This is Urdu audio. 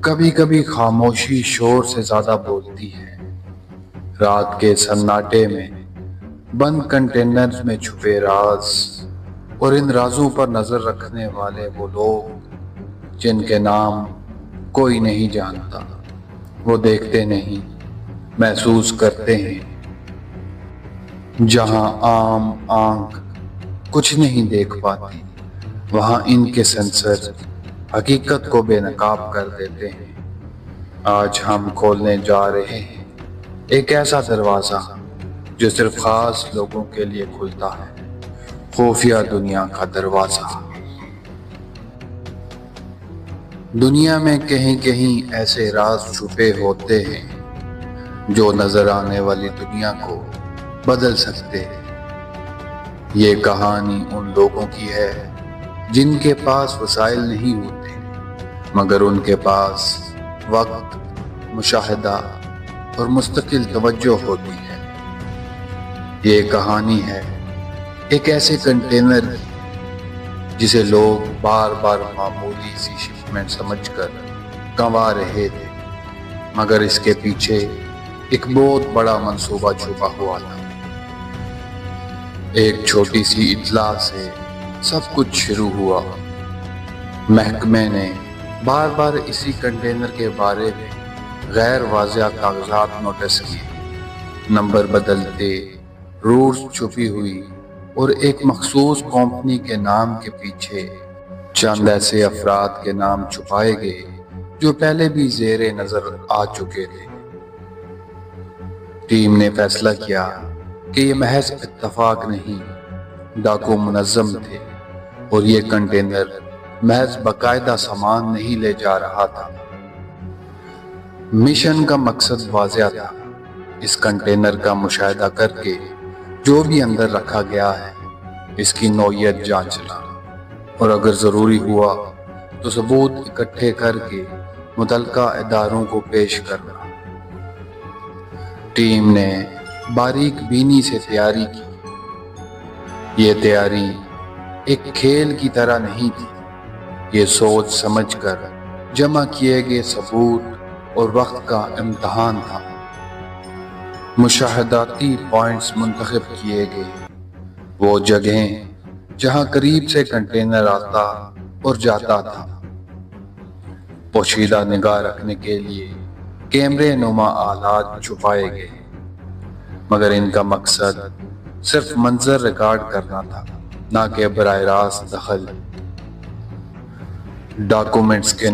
کبھی کبھی خاموشی شور سے زیادہ بولتی ہے۔ رات کے سناٹے میں بند کنٹینرز میں چھپے راز، اور ان رازوں پر نظر رکھنے والے وہ لوگ جن کے نام کوئی نہیں جانتا۔ وہ دیکھتے نہیں، محسوس کرتے ہیں۔ جہاں عام آنکھ کچھ نہیں دیکھ پاتی، وہاں ان کے سینسر حقیقت کو بے نقاب کر دیتے ہیں۔ آج ہم کھولنے جا رہے ہیں ایک ایسا دروازہ جو صرف خاص لوگوں کے لیے کھلتا ہے، خفیہ دنیا کا دروازہ۔ دنیا میں کہیں کہیں ایسے راز چھپے ہوتے ہیں جو نظر آنے والی دنیا کو بدل سکتے ہیں۔ یہ کہانی ان لوگوں کی ہے جن کے پاس وسائل نہیں ہوتے، مگر ان کے پاس وقت، مشاہدہ اور مستقل توجہ ہوتی ہے۔ یہ کہانی ہے ایک ایسے کنٹینر جسے لوگ بار بار معمولی سی شپمنٹ سمجھ کر گنوا رہے تھے، مگر اس کے پیچھے ایک بہت بڑا منصوبہ چھپا ہوا تھا۔ ایک چھوٹی سی اطلاع سے سب کچھ شروع ہوا۔ محکمے نے بار بار اسی کنٹینر کے بارے میں غیر واضح کاغذات نوٹس کیے، نمبر بدلتے، روٹس چھپی ہوئی، اور ایک مخصوص کمپنی کے نام کے پیچھے چند ایسے افراد کے نام چھپائے گئے جو پہلے بھی زیر نظر آ چکے تھے۔ ٹیم نے فیصلہ کیا کہ یہ محض اتفاق نہیں، ڈاکو منظم تھے، اور یہ کنٹینر محض باقاعدہ سامان نہیں لے جا رہا تھا۔ مشن کا مقصد واضح تھا، اس کنٹینر کا مشاہدہ کر کے جو بھی اندر رکھا گیا ہے اس کی نوعیت جانچنا، اور اگر ضروری ہوا تو ثبوت اکٹھے کر کے متعلقہ اداروں کو پیش کرنا۔ ٹیم نے باریک بینی سے تیاری کی۔ یہ تیاری ایک کھیل کی طرح نہیں تھی، یہ سوچ سمجھ کر جمع کیے گئے ثبوت اور وقت کا امتحان تھا۔ مشاہداتی پوائنٹس منتخب کیے گئے، وہ جگہیں جہاں قریب سے کنٹینر آتا اور جاتا تھا۔ پوشیدہ نگاہ رکھنے کے لیے کیمرے نما آلات چھپائے گئے، مگر ان کا مقصد صرف منظر ریکارڈ کرنا تھا، نہ کہ براہ راست دخل۔ ڈاکومنٹس کے